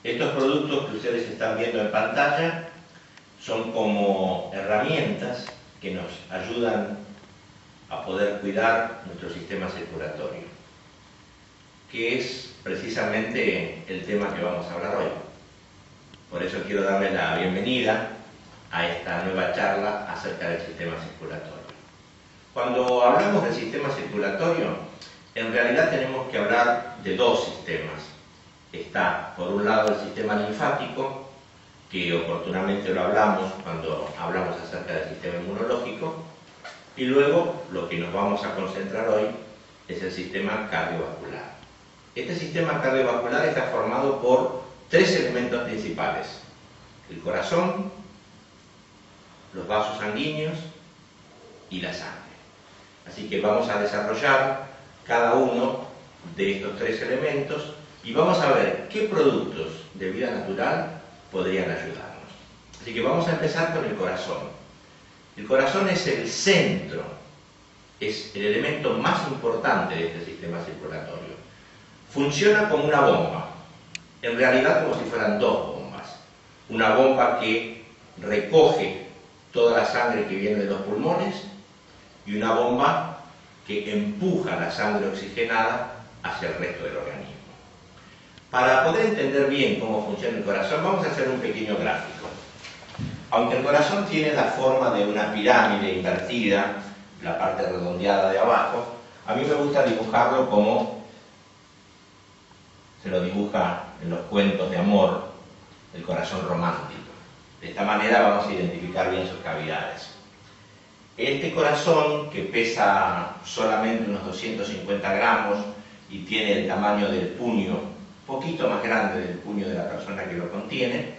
Estos productos que ustedes están viendo en pantalla son como herramientas que nos ayudan a poder cuidar nuestro sistema circulatorio, que es precisamente el tema que vamos a hablar hoy. Por eso quiero darle la bienvenida a esta nueva charla acerca del sistema circulatorio. Cuando hablamos del sistema circulatorio, en realidad tenemos que hablar de dos sistemas. Está, por un lado, el sistema linfático, que oportunamente lo hablamos cuando hablamos acerca del sistema inmunológico, y luego lo que nos vamos a concentrar hoy es el sistema cardiovascular. Este sistema cardiovascular está formado por tres elementos principales: el corazón, los vasos sanguíneos y la sangre. Así que vamos a desarrollar cada uno de estos tres elementos y vamos a ver qué productos de vida natural podrían ayudarnos. Así que vamos a empezar con el corazón. El corazón es el centro, es el elemento más importante de este sistema circulatorio. Funciona como una bomba, en realidad como si fueran dos bombas. Una bomba que recoge toda la sangre que viene de los pulmones y una bomba que empuja la sangre oxigenada hacia el resto del organismo. Para poder entender bien cómo funciona el corazón, vamos a hacer un pequeño gráfico. Aunque el corazón tiene la forma de una pirámide invertida, la parte redondeada de abajo, a mí me gusta dibujarlo como se lo dibuja en los cuentos de amor, el corazón romántico. De esta manera vamos a identificar bien sus cavidades. Este corazón, que pesa solamente unos 250 gramos y tiene el tamaño del puño, poquito más grande del puño de la persona que lo contiene,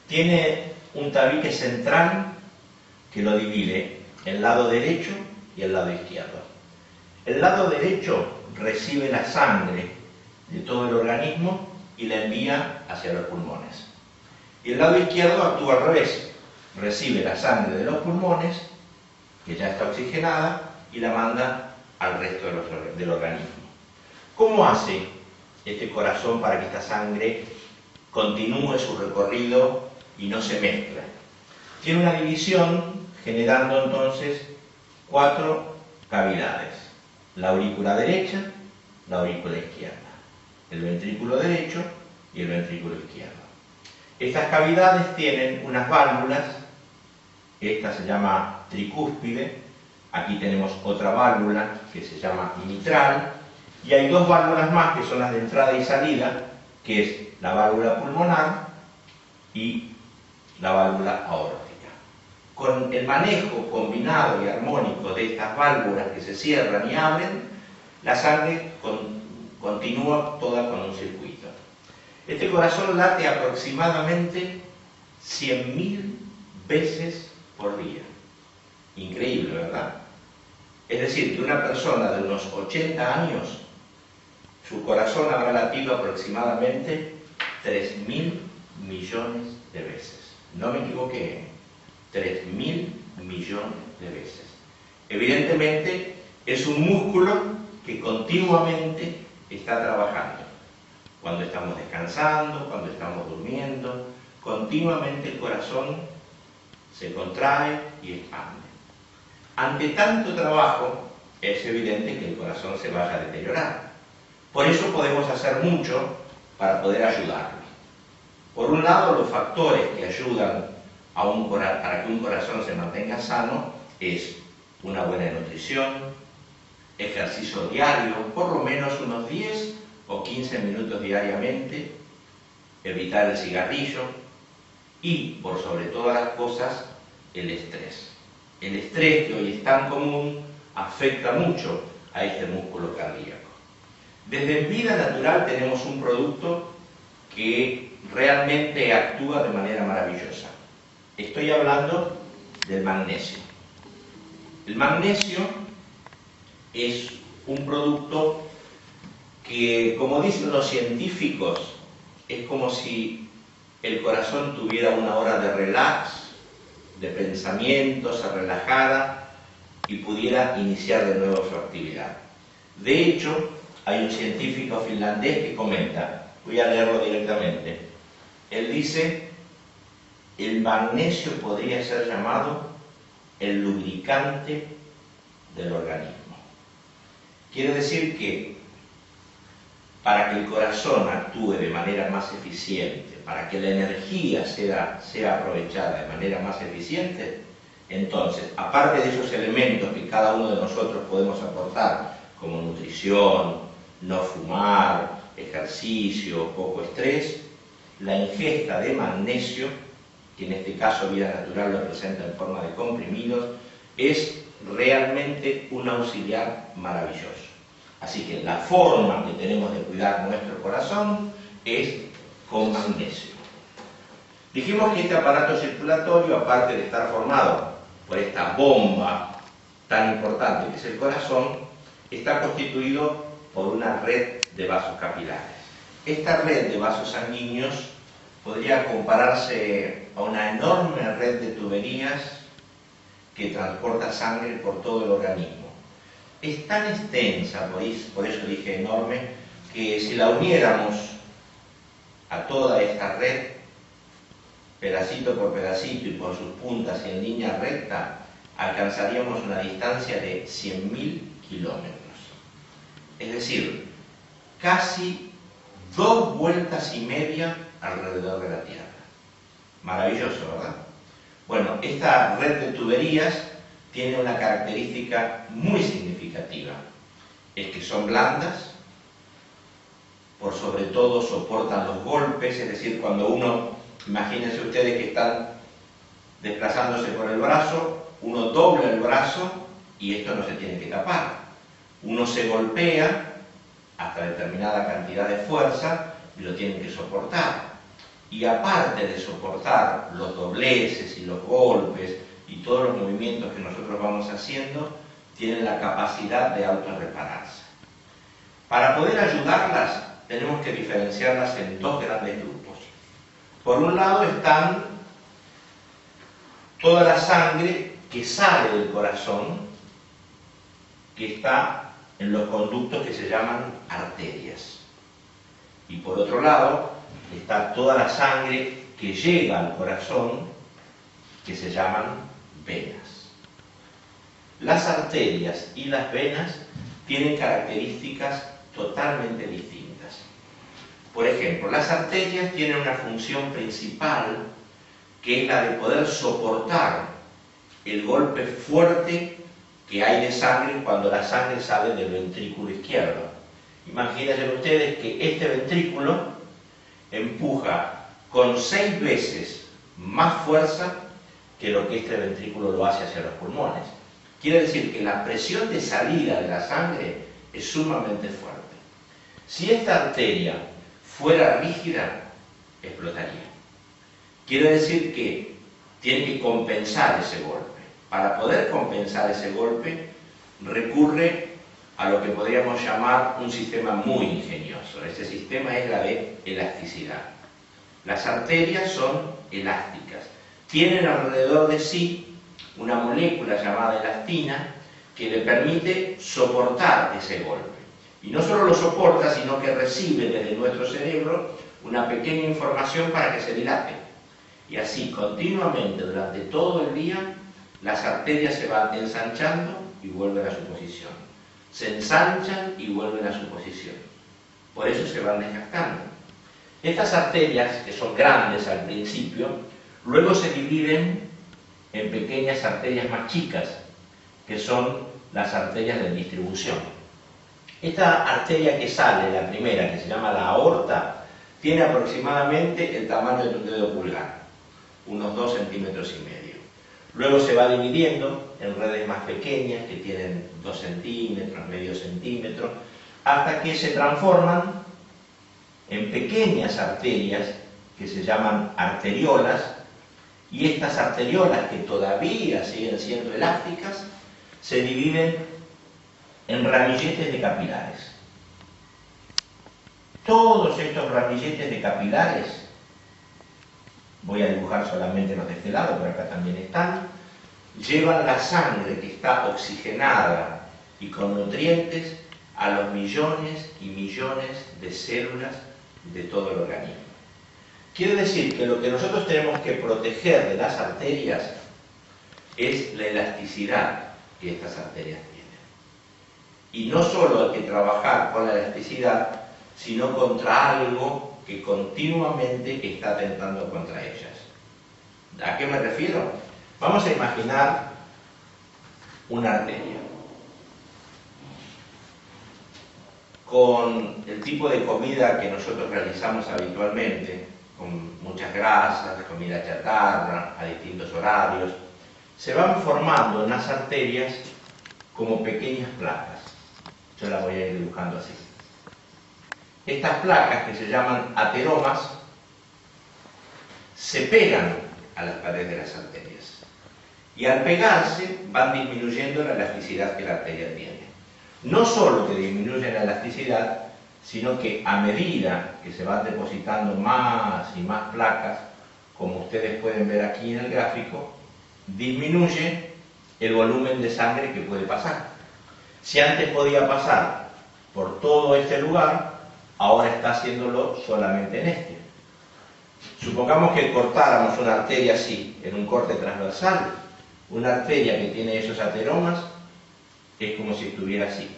tiene un tabique central que lo divide el lado derecho y el lado izquierdo. El lado derecho recibe la sangre de todo el organismo y la envía hacia los pulmones. Y el lado izquierdo actúa al revés, recibe la sangre de los pulmones, que ya está oxigenada, y la manda al resto del organismo. ¿Cómo hace este corazón para que esta sangre continúe su recorrido y no se mezcle? Tiene una división generando entonces 4 cavidades: la aurícula derecha, la aurícula izquierda, el ventrículo derecho y el ventrículo izquierdo. Estas cavidades tienen unas válvulas. Esta se llama tricúspide, aquí tenemos otra válvula que se llama mitral, y hay dos válvulas más que son las de entrada y salida, que es la válvula pulmonar y la válvula aórtica. Con el manejo combinado y armónico de estas válvulas que se cierran y abren, la sangre continúa toda con un circuito. Este corazón late aproximadamente 100.000 veces por día. Increíble, ¿verdad? Es decir, que una persona de unos 80 años, su corazón habrá latido aproximadamente 3.000 millones de veces. No me equivoqué, 3.000 millones de veces. Evidentemente, es un músculo que continuamente está trabajando. Cuando estamos descansando, cuando estamos durmiendo, continuamente el corazón se contrae y expande. Ante tanto trabajo, es evidente que el corazón se vaya a deteriorar. Por eso podemos hacer mucho para poder ayudarlo. Por un lado, los factores que ayudan para que un corazón se mantenga sano es una buena nutrición, ejercicio diario, por lo menos unos 10 o 15 minutos diariamente, evitar el cigarrillo y, por sobre todas las cosas, el estrés. El estrés, que hoy es tan común, afecta mucho a este músculo cardíaco. Desde Vida Natural tenemos un producto que realmente actúa de manera maravillosa. Estoy hablando del magnesio. El magnesio es un producto que, como dicen los científicos, es como si el corazón tuviera una hora de relax, de pensamiento, se relajara y pudiera iniciar de nuevo su actividad. De hecho, hay un científico finlandés que comenta Voy a leerlo directamente. Él dice, el magnesio podría ser llamado el lubricante del organismo. Quiere decir que para que el corazón actúe de manera más eficiente, para que la energía sea aprovechada de manera más eficiente, entonces, aparte de esos elementos que cada uno de nosotros podemos aportar, como nutrición, no fumar, ejercicio, poco estrés, la ingesta de magnesio, que en este caso Vida Natural lo presenta en forma de comprimidos, es realmente un auxiliar maravilloso. Así que la forma que tenemos de cuidar nuestro corazón es con magnesio. Dijimos que este aparato circulatorio, aparte de estar formado por esta bomba tan importante que es el corazón, está constituido por una red de vasos capilares. Esta red de vasos sanguíneos podría compararse a una enorme red de tuberías que transporta sangre por todo el organismo. Es tan extensa, por eso dije enorme, que si la uniéramos a toda esta red, pedacito por pedacito y por sus puntas en línea recta, alcanzaríamos una distancia de 100.000 kilómetros. Es decir, casi 2 vueltas y media alrededor de la Tierra. Maravilloso, ¿verdad? Bueno, esta red de tuberías tiene una característica muy significativa. Es que son blandas, por sobre todo soportan los golpes, es decir, cuando uno, imagínense ustedes que están desplazándose por el brazo, uno dobla el brazo y esto no se tiene que tapar. Uno se golpea hasta determinada cantidad de fuerza y lo tienen que soportar. Y aparte de soportar los dobleces y los golpes y todos los movimientos que nosotros vamos haciendo, tienen la capacidad de autorrepararse. Para poder ayudarlas, tenemos que diferenciarlas en 2 grandes grupos. Por un lado están toda la sangre que sale del corazón, que está en los conductos que se llaman arterias. Y por otro lado está toda la sangre que llega al corazón, que se llaman venas. Las arterias y las venas tienen características totalmente distintas. Por ejemplo, las arterias tienen una función principal, que es la de poder soportar el golpe fuerte que hay de sangre cuando la sangre sale del ventrículo izquierdo. Imagínense ustedes que este ventrículo empuja con 6 veces más fuerza que lo que este ventrículo lo hace hacia los pulmones. Quiere decir que la presión de salida de la sangre es sumamente fuerte. Si esta arteria fuera rígida, explotaría. Quiere decir que tiene que compensar ese golpe. Para poder compensar ese golpe, recurre a lo que podríamos llamar un sistema muy ingenioso. Este sistema es la de elasticidad. Las arterias son elásticas. Tienen alrededor de sí una molécula llamada elastina que le permite soportar ese golpe. Y no solo lo soporta, sino que recibe desde nuestro cerebro una pequeña información para que se dilate. Y así, continuamente, durante todo el día, las arterias se van ensanchando y vuelven a su posición. Se ensanchan y vuelven a su posición. Por eso se van desgastando. Estas arterias, que son grandes al principio, luego se dividen en pequeñas arterias más chicas, que son las arterias de distribución. Esta arteria que sale, la primera, que se llama la aorta, tiene aproximadamente el tamaño de un dedo pulgar, unos 2,5 centímetros. Luego se va dividiendo en redes más pequeñas, que tienen 2 centímetros, medio centímetro, hasta que se transforman en pequeñas arterias que se llaman arteriolas, y estas arteriolas, que todavía siguen siendo elásticas, se dividen en ramilletes de capilares. Todos estos ramilletes de capilares, voy a dibujar solamente los de este lado, pero acá también están, llevan la sangre que está oxigenada y con nutrientes a los millones y millones de células de todo el organismo. Quiere decir que lo que nosotros tenemos que proteger de las arterias es la elasticidad que estas arterias tienen. Y no solo hay que trabajar con la elasticidad, sino contra algo que continuamente está atentando contra ellas. ¿A qué me refiero? Vamos a imaginar una arteria. Con el tipo de comida que nosotros realizamos habitualmente, con muchas grasas, comida chatarra, a distintos horarios, se van formando en las arterias como pequeñas placas. Yo las voy a ir dibujando así. Estas placas, que se llaman ateromas, se pegan a las paredes de las arterias. Y al pegarse van disminuyendo la elasticidad que la arteria tiene. No solo que disminuye la elasticidad, sino que a medida que se van depositando más y más placas, como ustedes pueden ver aquí en el gráfico, disminuye el volumen de sangre que puede pasar. Si antes podía pasar por todo este lugar, ahora está haciéndolo solamente en este. Supongamos que cortáramos una arteria así, en un corte transversal. Una arteria que tiene esos ateromas es como si estuviera así.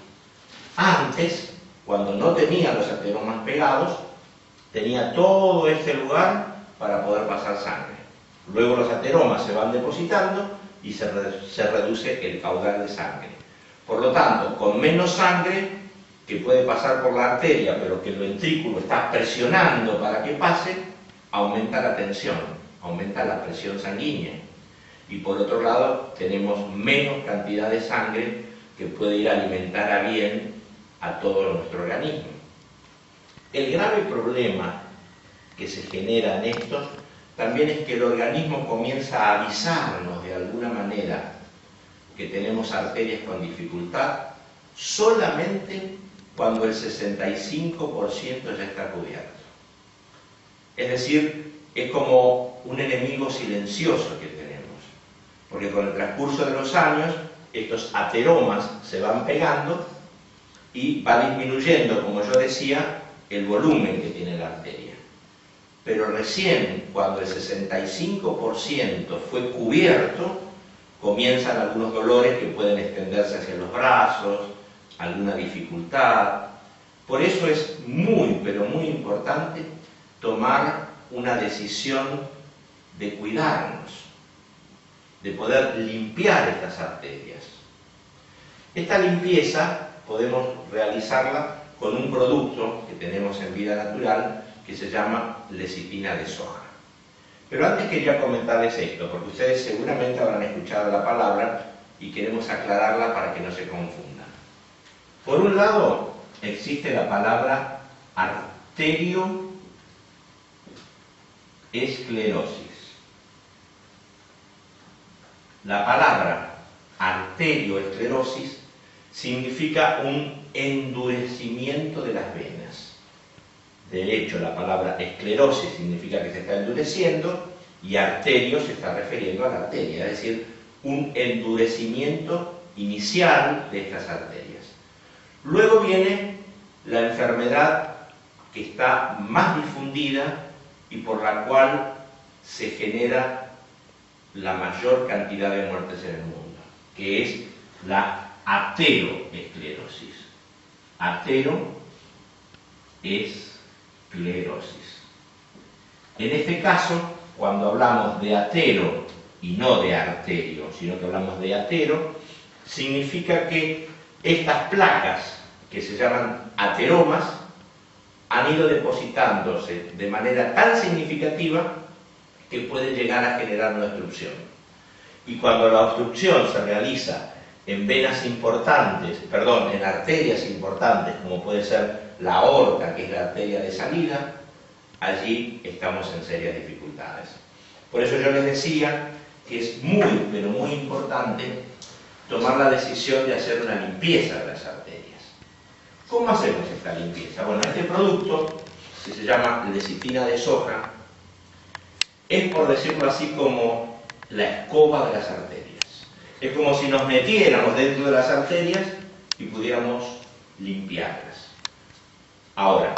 Antes, cuando no tenía los ateromas pegados, tenía todo este lugar para poder pasar sangre. Luego los ateromas se van depositando y se reduce el caudal de sangre. Por lo tanto, con menos sangre que puede pasar por la arteria, pero que el ventrículo está presionando para que pase, aumenta la tensión, aumenta la presión sanguínea. Y por otro lado, tenemos menos cantidad de sangre que puede ir a alimentar a bien a todo nuestro organismo. El grave problema que se genera en estos también es que el organismo comienza a avisarnos de alguna manera que tenemos arterias con dificultad solamente cuando el 65% ya está cubierto. Es decir, es como un enemigo silencioso que tenemos, porque con el transcurso de los años estos ateromas se van pegando y va disminuyendo, como yo decía, el volumen que tiene la arteria. Pero recién cuando el 65% fue cubierto, comienzan algunos dolores que pueden extenderse hacia los brazos, alguna dificultad. Por eso es muy, pero muy importante tomar una decisión de cuidarnos, de poder limpiar estas arterias. Esta limpieza podemos realizarla con un producto que tenemos en Vida Natural que se llama lecitina de soja. Pero antes quería comentarles esto, porque ustedes seguramente habrán escuchado la palabra y queremos aclararla para que no se confundan. Por un lado, existe la palabra arterioesclerosis. La palabra arterioesclerosis significa un endurecimiento de las venas. De hecho, la palabra esclerosis significa que se está endureciendo y arterio se está refiriendo a la arteria, es decir, un endurecimiento inicial de estas arterias. Luego viene la enfermedad que está más difundida y por la cual se genera la mayor cantidad de muertes en el mundo, que es la ateroesclerosis. Ateroesclerosis. En este caso, cuando hablamos de atero y no de arterio, sino que hablamos de atero, significa que estas placas, que se llaman ateromas, han ido depositándose de manera tan significativa que pueden llegar a generar una obstrucción. Y cuando la obstrucción se realiza en venas importantes, perdón, en arterias importantes, como puede ser la aorta, que es la arteria de salida, allí estamos en serias dificultades. Por eso yo les decía que es muy, pero muy importante tomar la decisión de hacer una limpieza de las arterias. ¿Cómo hacemos esta limpieza? Bueno, este producto, que se llama lecitina de soja, es, por decirlo así, como la escoba de las arterias. Es como si nos metiéramos dentro de las arterias y pudiéramos limpiarlas. Ahora,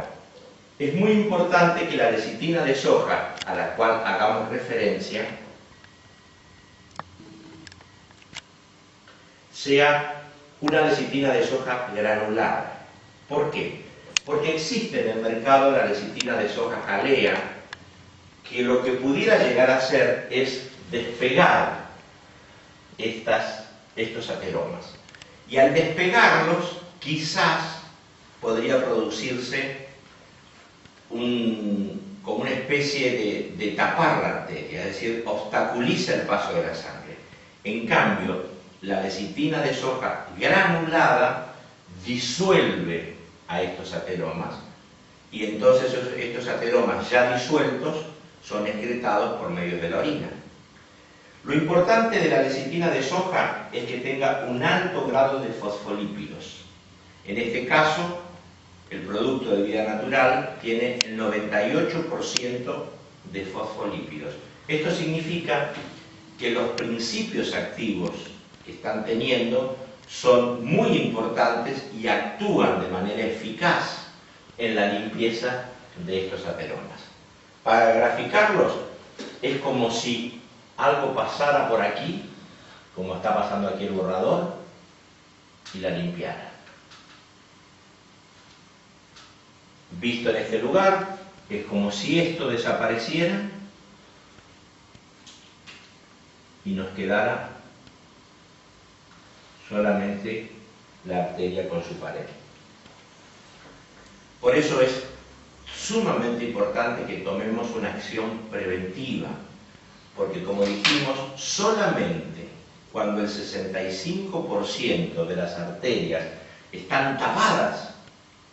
es muy importante que la lecitina de soja, a la cual hagamos referencia, sea una lecitina de soja granulada. ¿Por qué? Porque existe en el mercado la lecitina de soja jalea, que lo que pudiera llegar a hacer es despegar estos ateromas. Y al despegarlos, quizás podría producirse como una especie de tapar la arteria, es decir, obstaculiza el paso de la sangre. En cambio, la lecitina de soja granulada disuelve a estos ateromas y entonces estos ateromas ya disueltos son excretados por medio de la orina. Lo importante de la lecitina de soja es que tenga un alto grado de fosfolípidos. En este caso, el producto de vida natural tiene el 98% de fosfolípidos. Esto significa que los principios activos que están teniendo son muy importantes y actúan de manera eficaz en la limpieza de estos ateromas. Para graficarlos, es como si algo pasara por aquí, como está pasando aquí el borrador, y la limpiara. Visto en este lugar, es como si esto desapareciera y nos quedara solamente la arteria con su pared. Por eso es sumamente importante que tomemos una acción preventiva, porque como dijimos, solamente cuando el 65% de las arterias están tapadas,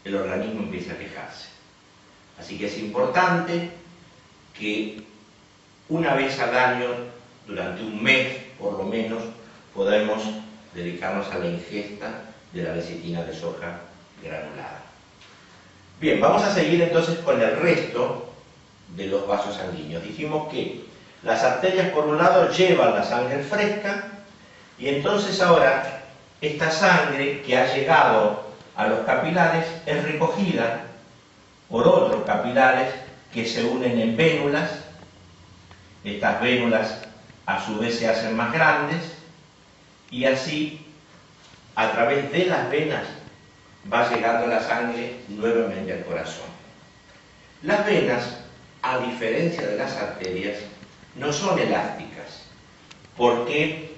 el organismo empieza a quejarse. Así que es importante que una vez al año, durante un mes por lo menos, podamos dedicarnos a la ingesta de la lecitina de soja granulada. Bien, vamos a seguir entonces con el resto de los vasos sanguíneos. Dijimos que las arterias por un lado llevan la sangre fresca y entonces ahora esta sangre que ha llegado a los capilares es recogida por otros capilares que se unen en vénulas. Estas vénulas a su vez se hacen más grandes y así a través de las venas va llegando la sangre nuevamente al corazón. Las venas, a diferencia de las arterias, no son elásticas porque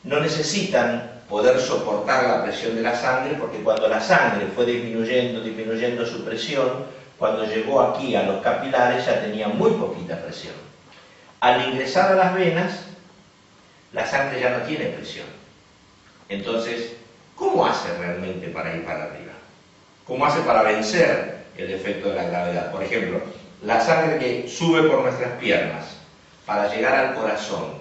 no necesitan poder soportar la presión de la sangre, porque cuando la sangre fue disminuyendo su presión, cuando llegó aquí a los capilares ya tenía muy poquita presión. Al ingresar a las venas, la sangre ya no tiene presión. Entonces, ¿cómo hace realmente para ir para arriba? ¿Cómo hace para vencer el efecto de la gravedad? Por ejemplo, la sangre que sube por nuestras piernas para llegar al corazón,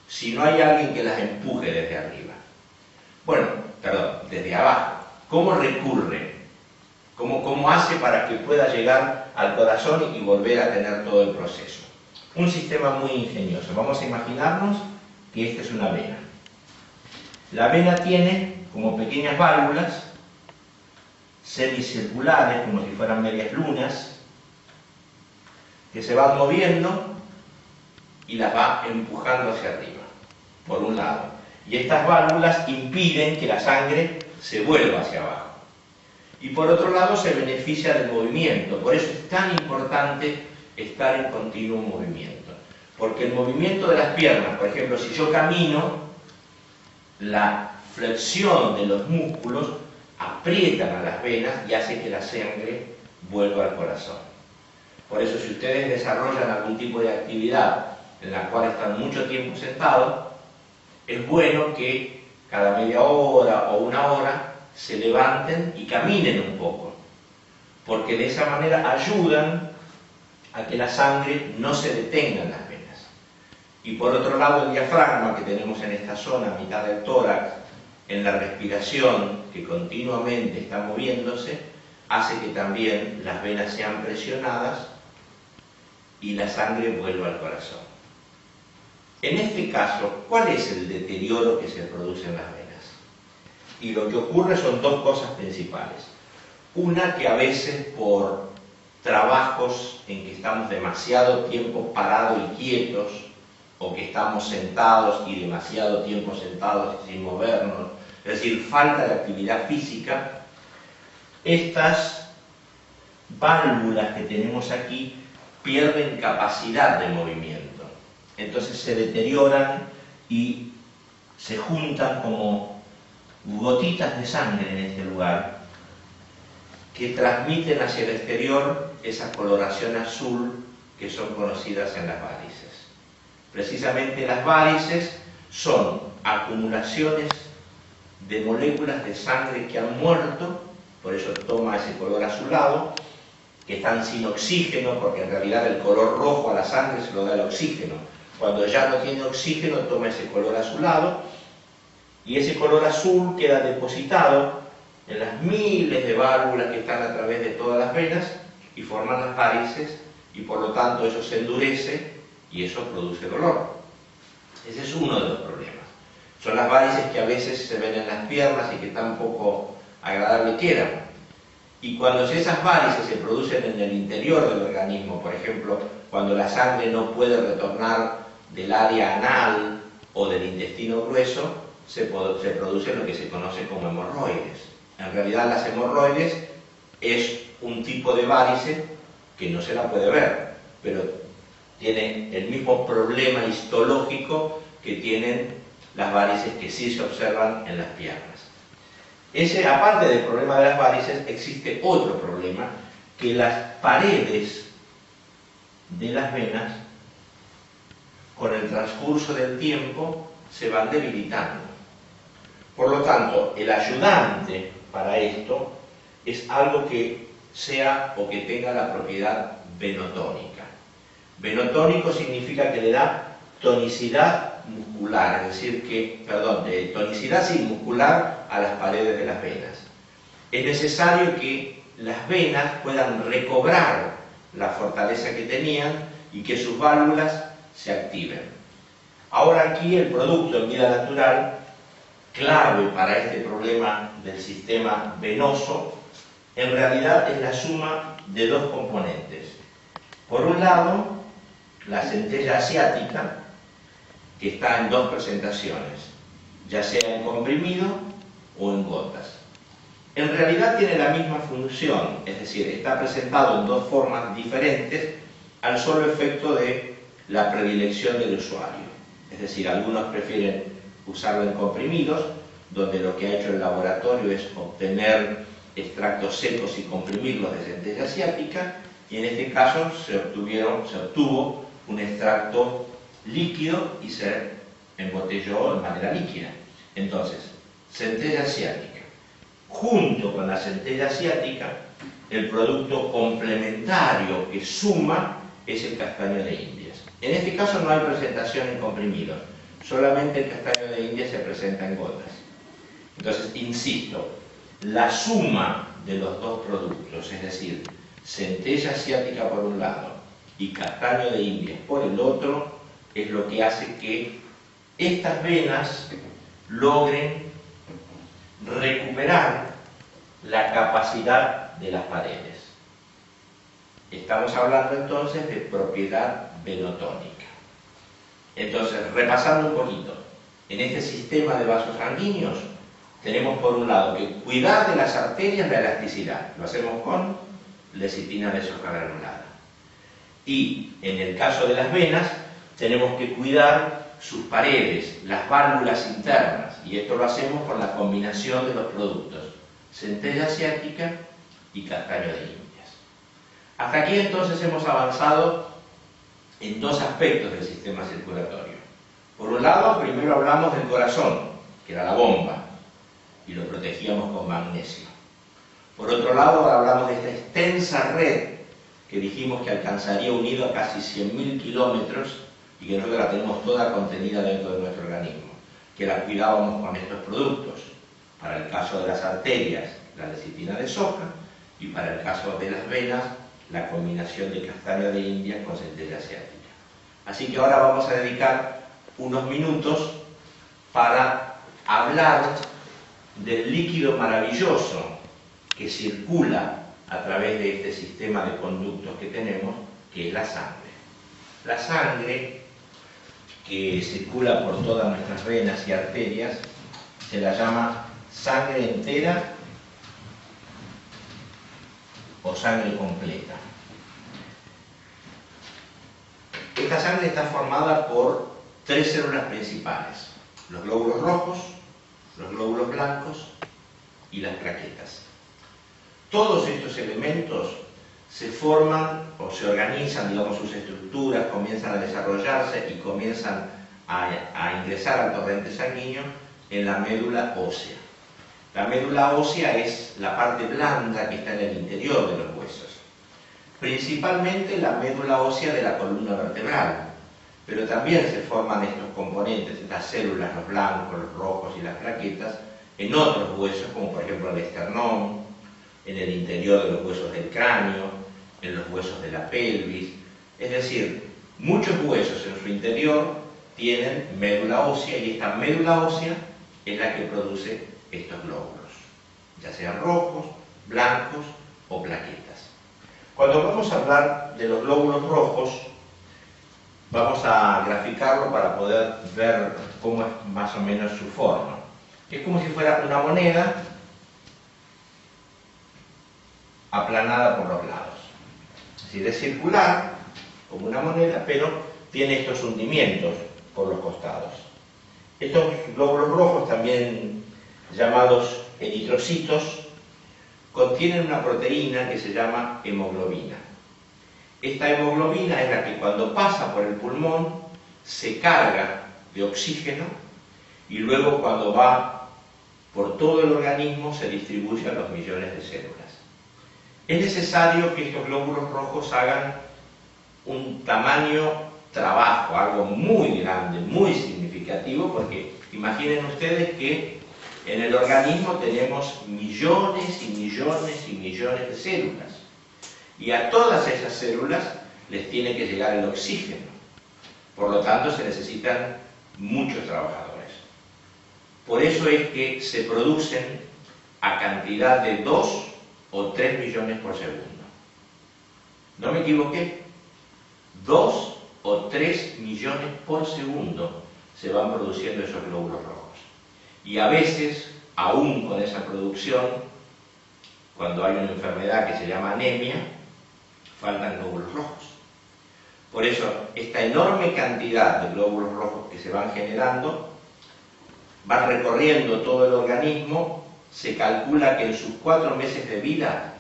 si no hay alguien que las empuje desde arriba. Bueno, perdón, desde abajo. ¿Cómo recurre? ¿Cómo hace para que pueda llegar al corazón y volver a tener todo el proceso? Un sistema muy ingenioso. Vamos a imaginarnos que esta es una vena. La vena tiene como pequeñas válvulas semicirculares, como si fueran medias lunas, que se van moviendo y las va empujando hacia arriba, por un lado. Y estas válvulas impiden que la sangre se vuelva hacia abajo. Y por otro lado se beneficia del movimiento. Por eso es tan importante estar en continuo movimiento. Porque el movimiento de las piernas, por ejemplo, si yo camino, la flexión de los músculos aprietan a las venas y hace que la sangre vuelva al corazón. Por eso si ustedes desarrollan algún tipo de actividad en la cual están mucho tiempo sentados, es bueno que cada media hora o una hora se levanten y caminen un poco, porque de esa manera ayudan a que la sangre no se detenga en las venas. Y por otro lado, el diafragma que tenemos en esta zona, a mitad del tórax, en la respiración, que continuamente está moviéndose, hace que también las venas sean presionadas y la sangre vuelva al corazón. En este caso, ¿cuál es el deterioro que se produce en las venas? Y lo que ocurre son dos cosas principales. Una, que a veces por trabajos en que estamos demasiado tiempo parados y quietos, o que estamos sentados y demasiado tiempo sentados y sin movernos, es decir, falta de actividad física, estas válvulas que tenemos aquí pierden capacidad de movimiento. Entonces se deterioran y se juntan como gotitas de sangre en este lugar que transmiten hacia el exterior esa coloración azul que son conocidas en las varices. Precisamente las varices son acumulaciones de moléculas de sangre que han muerto, por eso toma ese color azulado, que están sin oxígeno, porque en realidad el color rojo a la sangre se lo da el oxígeno. Cuando ya no tiene oxígeno toma ese color azulado, y ese color azul queda depositado en las miles de válvulas que están a través de todas las venas y forman las varices, y por lo tanto eso se endurece y eso produce dolor. Ese es uno de los problemas. Son las varices que a veces se ven en las piernas y que tan poco agradable quedan. Y cuando esas varices se producen en el interior del organismo, por ejemplo, cuando la sangre no puede retornar del área anal o del intestino grueso, se produce lo que se conoce como hemorroides. En realidad las hemorroides es un tipo de varice que no se la puede ver, pero tiene el mismo problema histológico que tienen las varices que sí se observan en las piernas. Aparte del problema de las varices, existe otro problema, que las paredes de las venas, con el transcurso del tiempo, se van debilitando. Por lo tanto, el ayudante para esto es algo que sea o que tenga la propiedad venotónica. Venotónico significa que le da tonicidad muscular, es decir, tonicidad muscular a las paredes de las venas. Es necesario que las venas puedan recobrar la fortaleza que tenían y que sus válvulas se activen. Ahora aquí el producto en vida natural, clave para este problema del sistema venoso, en realidad es la suma de dos componentes. Por un lado, la centella asiática, que está en dos presentaciones, ya sea en comprimido o en gotas. En realidad tiene la misma función, es decir, está presentado en dos formas diferentes al solo efecto de la predilección del usuario. Es decir, algunos prefieren usarlo en comprimidos, donde lo que ha hecho el laboratorio es obtener extractos secos y comprimirlos de centella asiática, y en este caso se obtuvo un extracto líquido y se embotelló de manera líquida. Entonces, centella asiática. Junto con la centella asiática, el producto complementario que suma es el castaño de Indias. En este caso no hay presentación en comprimidos, solamente el castaño de Indias se presenta en gotas. Entonces, insisto, la suma de los dos productos, es decir, centella asiática por un lado y castaño de Indias por el otro, es lo que hace que estas venas logren recuperar la capacidad de las paredes. Estamos hablando entonces de propiedad venotónica. Entonces, repasando un poquito, en este sistema de vasos sanguíneos tenemos por un lado que cuidar de las arterias la elasticidad, lo hacemos con lecitina de soja granulada. Y en el caso de las venas tenemos que cuidar sus paredes, las válvulas internas, y esto lo hacemos con la combinación de los productos centella asiática y castaño de Indias. Hasta aquí entonces hemos avanzado en dos aspectos del sistema circulatorio. Por un lado, primero hablamos del corazón, que era la bomba, y lo protegíamos con magnesio. Por otro lado, hablamos de esta extensa red que dijimos que alcanzaría unido a casi 100.000 kilómetros y que nosotros la tenemos toda contenida dentro de nuestro organismo, que la cuidábamos con estos productos. Para el caso de las arterias, la lecitina de soja, y para el caso de las venas, la combinación de castaño de Indias con centella asiática. Así que ahora vamos a dedicar unos minutos para hablar del líquido maravilloso que circula a través de este sistema de conductos que tenemos, que es la sangre. La sangre, que circula por todas nuestras venas y arterias, se la llama sangre entera o sangre completa. Esta sangre está formada por tres células principales: los glóbulos rojos, los glóbulos blancos y las plaquetas. Todos estos elementos se forman o se organizan, digamos, sus estructuras comienzan a desarrollarse y comienzan a ingresar al torrente sanguíneo en la médula ósea. La médula ósea es la parte blanda que está en el interior de los huesos. Principalmente la médula ósea de la columna vertebral, pero también se forman estos componentes, estas células, los blancos, los rojos y las plaquetas, en otros huesos, como por ejemplo el esternón, en el interior de los huesos del cráneo, en los huesos de la pelvis. Es decir, muchos huesos en su interior tienen médula ósea, y esta médula ósea es la que produce estos glóbulos, ya sean rojos, blancos o plaquetas. Cuando vamos a hablar de los glóbulos rojos, vamos a graficarlo para poder ver cómo es más o menos su forma. Es como si fuera una moneda aplanada por los lados. Es decir, es circular, como una moneda, pero tiene estos hundimientos por los costados. Estos glóbulos rojos, también llamados eritrocitos, contienen una proteína que se llama hemoglobina. Esta hemoglobina es la que cuando pasa por el pulmón se carga de oxígeno y luego cuando va por todo el organismo se distribuye a los millones de células. Es necesario que estos glóbulos rojos hagan un tamaño trabajo, algo muy grande, muy significativo, porque imaginen ustedes que en el organismo tenemos millones y millones y millones de células. Y a todas esas células les tiene que llegar el oxígeno. Por lo tanto, se necesitan muchos trabajadores. Por eso es que se producen a cantidad de 2 o 3 millones por segundo. ¿No me equivoqué? 2 o 3 millones por segundo se van produciendo esos glóbulos rojos. Y a veces, aún con esa producción, cuando hay una enfermedad que se llama anemia, faltan glóbulos rojos. Por eso, esta enorme cantidad de glóbulos rojos que se van generando, van recorriendo todo el organismo. Se calcula que en sus 4 meses de vida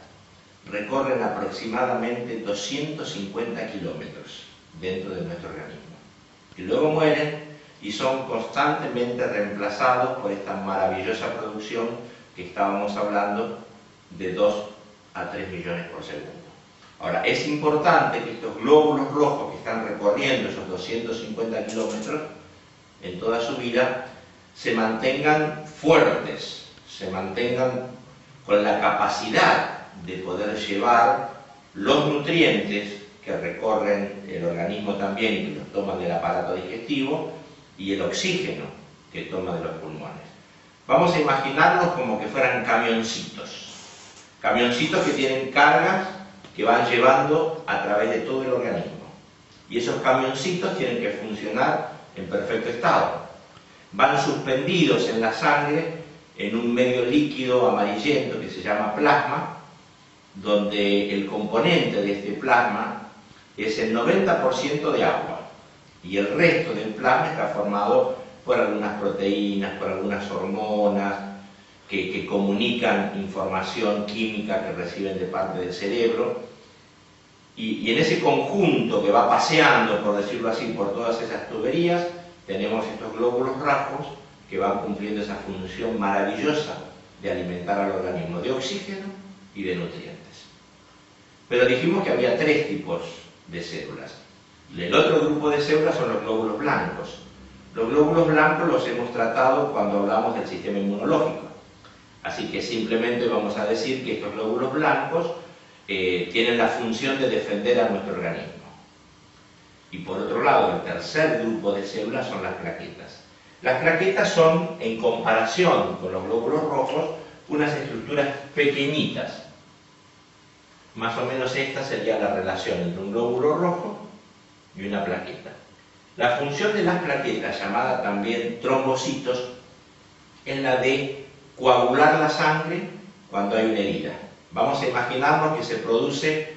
recorren aproximadamente 250 kilómetros dentro de nuestro organismo. Y luego mueren y son constantemente reemplazados por esta maravillosa producción que estábamos hablando de 2 a 3 millones por segundo. Ahora, es importante que estos glóbulos rojos que están recorriendo esos 250 kilómetros en toda su vida se mantengan fuertes, se mantengan con la capacidad de poder llevar los nutrientes que recorren el organismo también y que los toman del aparato digestivo y el oxígeno que toma de los pulmones. Vamos a imaginarlos como que fueran camioncitos que tienen cargas que van llevando a través de todo el organismo. Y esos camioncitos tienen que funcionar en perfecto estado. Van suspendidos en la sangre en un medio líquido amarillento que se llama plasma, donde el componente de este plasma es el 90% de agua y el resto del plasma está formado por algunas proteínas, por algunas hormonas que comunican información química que reciben de parte del cerebro, y en ese conjunto que va paseando, por decirlo así, por todas esas tuberías, tenemos estos glóbulos rojos que van cumpliendo esa función maravillosa de alimentar al organismo de oxígeno y de nutrientes. Pero dijimos que había 3 tipos de células. El otro grupo de células son los glóbulos blancos. Los glóbulos blancos los hemos tratado cuando hablamos del sistema inmunológico. Así que simplemente vamos a decir que estos glóbulos blancos tienen la función de defender a nuestro organismo. Y por otro lado, el tercer grupo de células son las plaquetas. Las plaquetas son, en comparación con los glóbulos rojos, unas estructuras pequeñitas. Más o menos esta sería la relación entre un glóbulo rojo y una plaqueta. La función de las plaquetas, llamada también trombocitos, es la de coagular la sangre cuando hay una herida. Vamos a imaginarnos que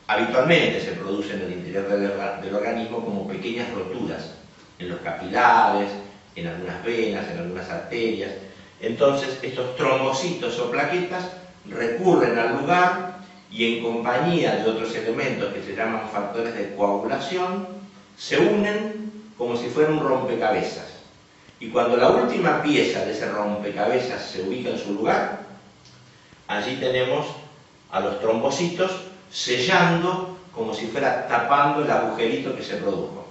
habitualmente se produce en el interior del organismo como pequeñas roturas, en los capilares, en algunas venas, en algunas arterias. Entonces estos trombocitos o plaquetas recurren al lugar y en compañía de otros elementos que se llaman factores de coagulación, se unen como si fuera un rompecabezas. Y cuando la última pieza de ese rompecabezas se ubica en su lugar, allí tenemos a los trombocitos sellando como si fuera tapando el agujerito que se produjo.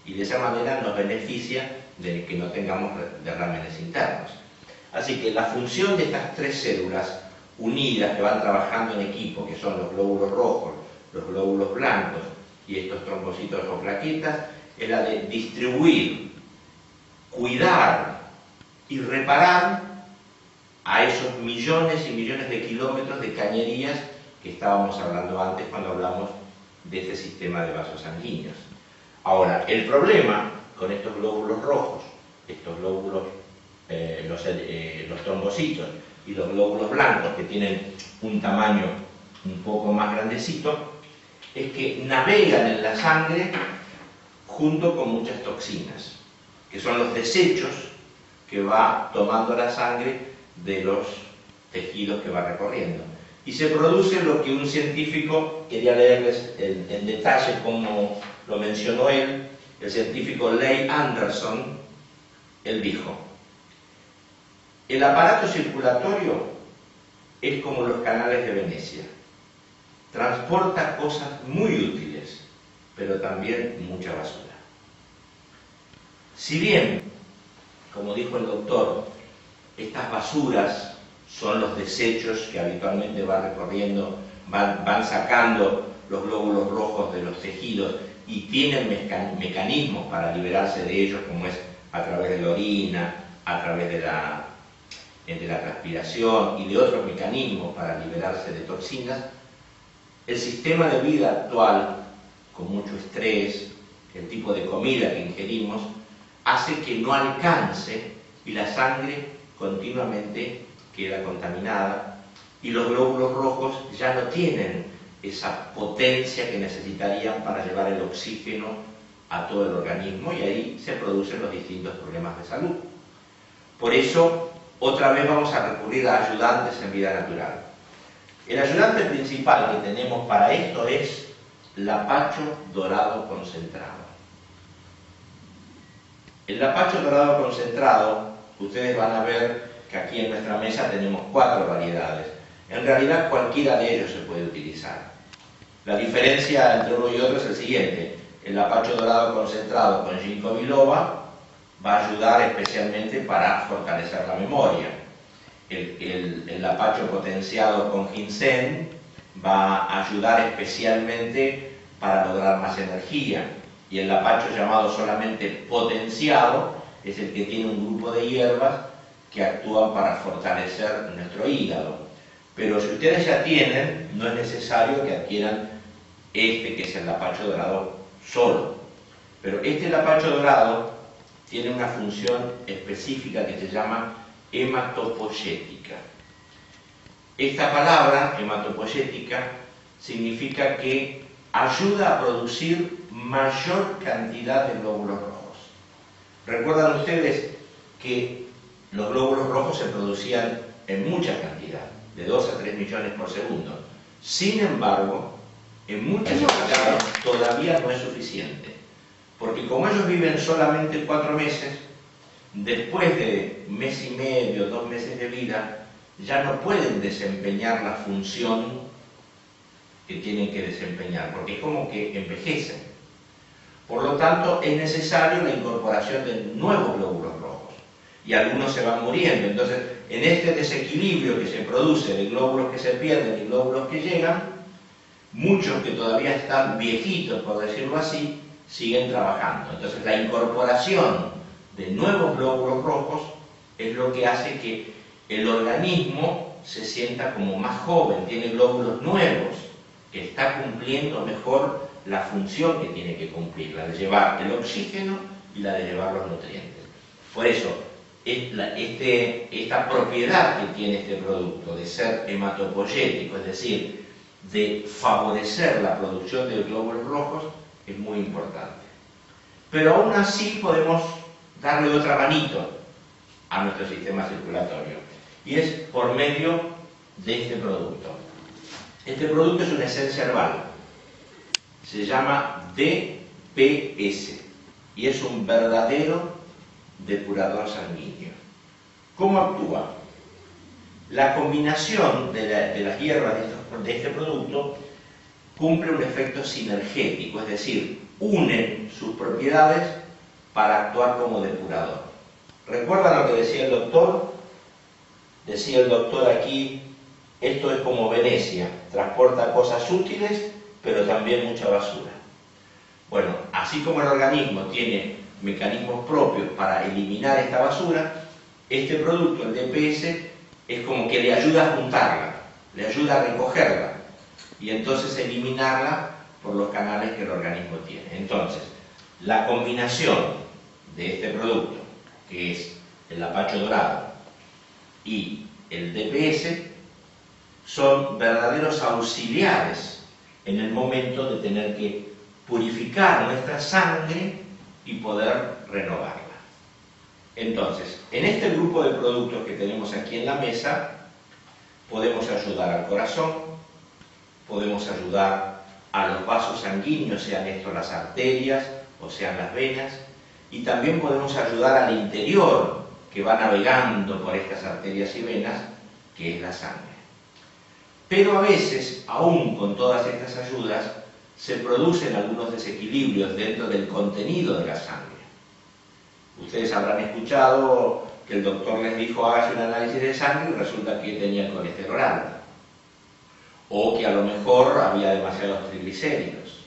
Y de esa manera nos beneficia de que no tengamos derrames internos. Así que la función de estas tres células unidas que van trabajando en equipo, que son los glóbulos rojos, los glóbulos blancos y estos trombocitos o plaquetas, es la de distribuir, cuidar y reparar a esos millones y millones de kilómetros de cañerías que estábamos hablando antes cuando hablamos de este sistema de vasos sanguíneos. Ahora, el problema con estos glóbulos rojos, estos glóbulos, los trombocitos y los glóbulos blancos, que tienen un tamaño un poco más grandecito, es que navegan en la sangre junto con muchas toxinas, que son los desechos que va tomando la sangre de los tejidos que va recorriendo. Y se produce lo que un científico, quería leerles en detalle como lo mencionó él, el científico Leigh Anderson. Él dijo: el aparato circulatorio es como los canales de Venecia, transporta cosas muy útiles, pero también mucha basura. Si bien, como dijo el doctor, estas basuras son los desechos que habitualmente van recorriendo, van sacando los glóbulos rojos de los tejidos y tienen mecanismos para liberarse de ellos, como es a través de la orina, a través de la transpiración y de otros mecanismos para liberarse de toxinas. El sistema de vida actual, con mucho estrés, el tipo de comida que ingerimos, hace que no alcance y la sangre continuamente queda contaminada y los glóbulos rojos ya no tienen esa potencia que necesitarían para llevar el oxígeno a todo el organismo, y ahí se producen los distintos problemas de salud. Por eso, otra vez vamos a recurrir a ayudantes en vida natural. El ayudante principal que tenemos para esto es lapacho dorado concentrado. El lapacho dorado concentrado, ustedes van a ver que aquí en nuestra mesa tenemos 4 variedades. En realidad cualquiera de ellos se puede utilizar. La diferencia entre uno y otro es el siguiente: el lapacho dorado concentrado con ginkgo biloba va a ayudar especialmente para fortalecer la memoria. El lapacho potenciado con ginseng va a ayudar especialmente para lograr más energía. Y el lapacho llamado solamente potenciado es el que tiene un grupo de hierbas que actúan para fortalecer nuestro hígado. Pero si ustedes ya tienen, no es necesario que adquieran este, que es el lapacho dorado solo. Pero este lapacho dorado tiene una función específica que se llama hematopoyética. Esta palabra, hematopoyética, significa que ayuda a producir mayor cantidad de glóbulos rojos. Recuerdan ustedes que los glóbulos rojos se producían en mucha cantidad, de 2 a 3 millones por segundo. Sin embargo, en muchas ocasiones todavía no es suficiente, porque como ellos viven solamente 4 meses, después de 1 mes y medio, 2 meses de vida, ya no pueden desempeñar la función que tienen que desempeñar, porque es como que envejecen. Por lo tanto, es necesario la incorporación de nuevos glóbulos rojos, y algunos se van muriendo. Entonces, en este desequilibrio que se produce de glóbulos que se pierden y glóbulos que llegan, muchos que todavía están viejitos, por decirlo así, siguen trabajando. Entonces, la incorporación de nuevos glóbulos rojos es lo que hace que el organismo se sienta como más joven, tiene glóbulos nuevos, que está cumpliendo mejor la función que tiene que cumplir, la de llevar el oxígeno y la de llevar los nutrientes. Por eso, esta propiedad que tiene este producto de ser hematopoyético, es decir, de favorecer la producción de glóbulos rojos, es muy importante. Pero aún así podemos darle otra manito a nuestro sistema circulatorio, y es por medio de este producto. Este producto es una esencia herbal, se llama DPS y es un verdadero depurador sanguíneo. ¿Cómo actúa? La combinación de las hierbas de este producto cumple un efecto sinergético, es decir, unen sus propiedades para actuar como depurador. ¿Recuerdan lo que decía el doctor? Decía el doctor aquí, esto es como Venecia, transporta cosas útiles, pero también mucha basura. Bueno, así como el organismo tiene mecanismos propios para eliminar esta basura, este producto, el DPS, es como que le ayuda a juntarla, le ayuda a recogerla y entonces eliminarla por los canales que el organismo tiene. Entonces, la combinación de este producto, que es el apacho dorado y el DPS, son verdaderos auxiliares en el momento de tener que purificar nuestra sangre y poder renovarla. Entonces, en este grupo de productos que tenemos aquí en la mesa, podemos ayudar al corazón, podemos ayudar a los vasos sanguíneos, sean estos las arterias o sean las venas, y también podemos ayudar al interior que va navegando por estas arterias y venas, que es la sangre. Pero a veces, aún con todas estas ayudas, se producen algunos desequilibrios dentro del contenido de la sangre. Ustedes habrán escuchado que el doctor les dijo hágase un análisis de sangre y resulta que tenía el colesterol alto. O que a lo mejor había demasiados triglicéridos.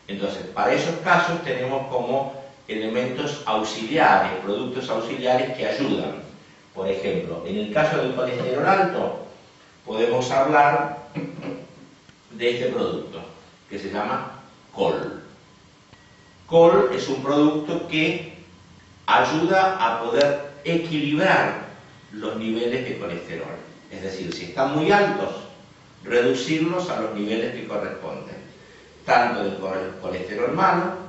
Entonces, para esos casos tenemos como elementos auxiliares, productos auxiliares que ayudan. Por ejemplo, en el caso del colesterol alto, podemos hablar de este producto, que se llama col. Col es un producto que ayuda a poder equilibrar los niveles de colesterol. Es decir, si están muy altos, reducirlos a los niveles que corresponden, tanto del colesterol malo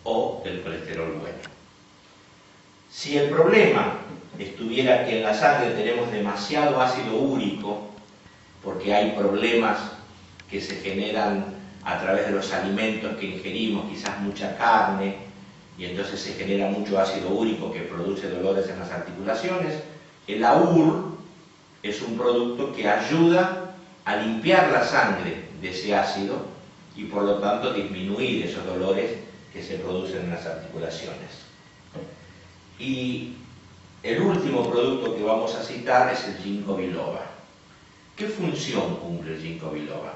o del colesterol bueno. Si el problema estuviera que en la sangre tenemos demasiado ácido úrico, porque hay problemas que se generan a través de los alimentos que ingerimos, quizás mucha carne, y entonces se genera mucho ácido úrico que produce dolores en las articulaciones, el AUR es un producto que ayuda a limpiar la sangre de ese ácido y por lo tanto disminuir esos dolores que se producen en las articulaciones. Y el último producto que vamos a citar es el ginkgo biloba. ¿Qué función cumple el ginkgo biloba?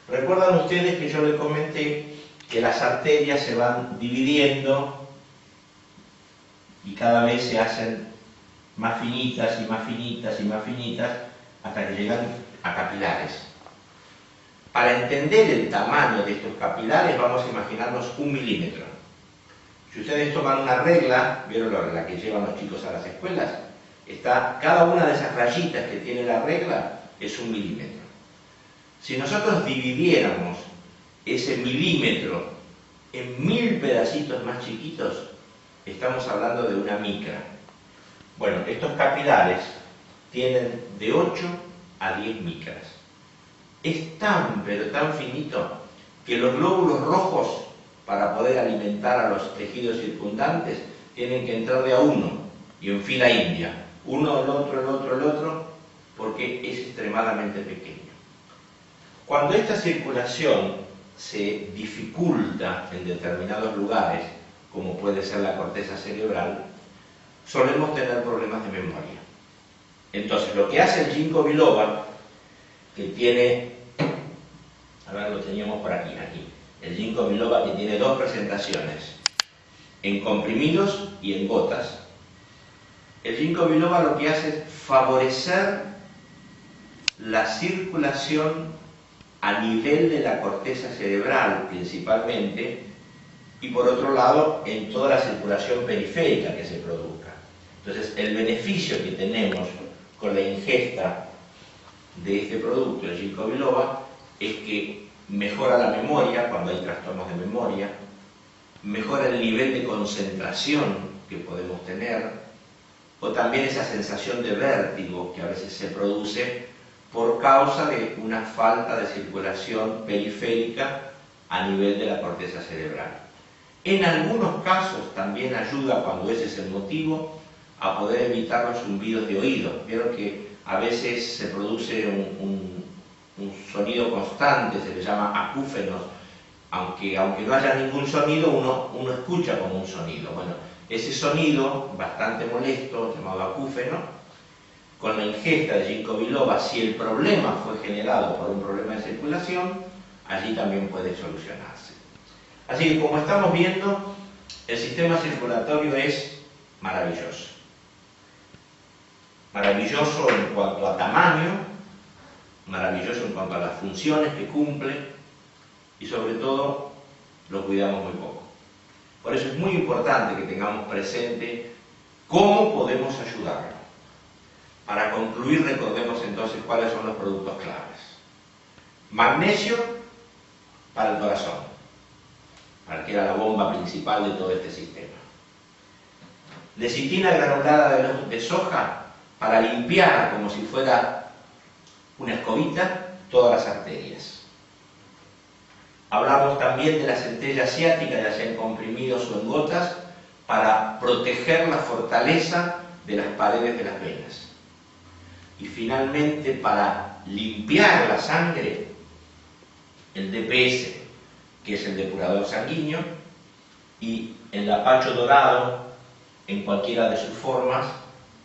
Recuerdan ustedes que yo les comenté que las arterias se van dividiendo y cada vez se hacen más finitas y más finitas y más finitas hasta que llegan a capilares. Para entender el tamaño de estos capilares vamos a imaginarnos 1 milímetro. Si ustedes toman una regla, ¿vieron la que llevan los chicos a las escuelas? Cada una de esas rayitas que tiene la regla es 1 milímetro. Si nosotros dividiéramos ese milímetro en 1000 pedacitos más chiquitos, estamos hablando de una micra. Bueno, estos capilares tienen de 8 a 10 micras. Es tan, pero tan finito, que los glóbulos rojos, para poder alimentar a los tejidos circundantes, tienen que entrar de a uno, y en fila india. Uno, el otro, el otro, el otro, porque es extremadamente pequeño. Cuando esta circulación se dificulta en determinados lugares, como puede ser la corteza cerebral, solemos tener problemas de memoria. Entonces, lo que hace el ginkgo biloba, que tiene, a ver, lo teníamos por aquí, el ginkgo biloba que tiene 2 presentaciones, en comprimidos y en gotas. El ginkgo biloba lo que hace es favorecer la circulación a nivel de la corteza cerebral principalmente, y por otro lado en toda la circulación periférica que se produzca. Entonces el beneficio que tenemos con la ingesta de este producto, el ginkgo biloba, es que mejora la memoria cuando hay trastornos de memoria, mejora el nivel de concentración que podemos tener, o también esa sensación de vértigo que a veces se produce por causa de una falta de circulación periférica a nivel de la corteza cerebral. En algunos casos también ayuda, cuando ese es el motivo, a poder evitar los zumbidos de oído. Vieron que a veces se produce un sonido constante, se le llama acúfenos, aunque no haya ningún sonido, uno escucha como un sonido. Bueno, ese sonido bastante molesto, llamado acúfeno, con la ingesta de ginkgo biloba, si el problema fue generado por un problema de circulación, allí también puede solucionarse. Así que, como estamos viendo, el sistema circulatorio es maravilloso. Maravilloso en cuanto a tamaño, maravilloso en cuanto a las funciones que cumple, y sobre todo lo cuidamos muy poco. Por eso es muy importante que tengamos presente cómo podemos ayudarlo. Para concluir, recordemos entonces cuáles son los productos claves. Magnesio para el corazón, para que era la bomba principal de todo este sistema. Lecitina granulada de soja para limpiar, como si fuera una escobita, todas las arterias. Hablamos también de la centella asiática, ya sea en comprimidos o en gotas, para proteger la fortaleza de las paredes de las venas. Y finalmente, para limpiar la sangre, el DPS, que es el depurador sanguíneo, y el lapacho dorado, en cualquiera de sus formas,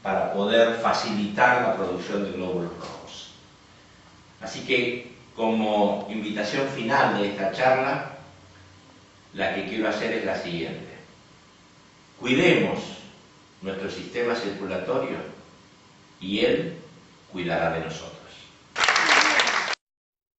para poder facilitar la producción de glóbulos rojos. Así que, como invitación final de esta charla, la que quiero hacer es la siguiente. Cuidemos nuestro sistema circulatorio y él cuidará de nosotros.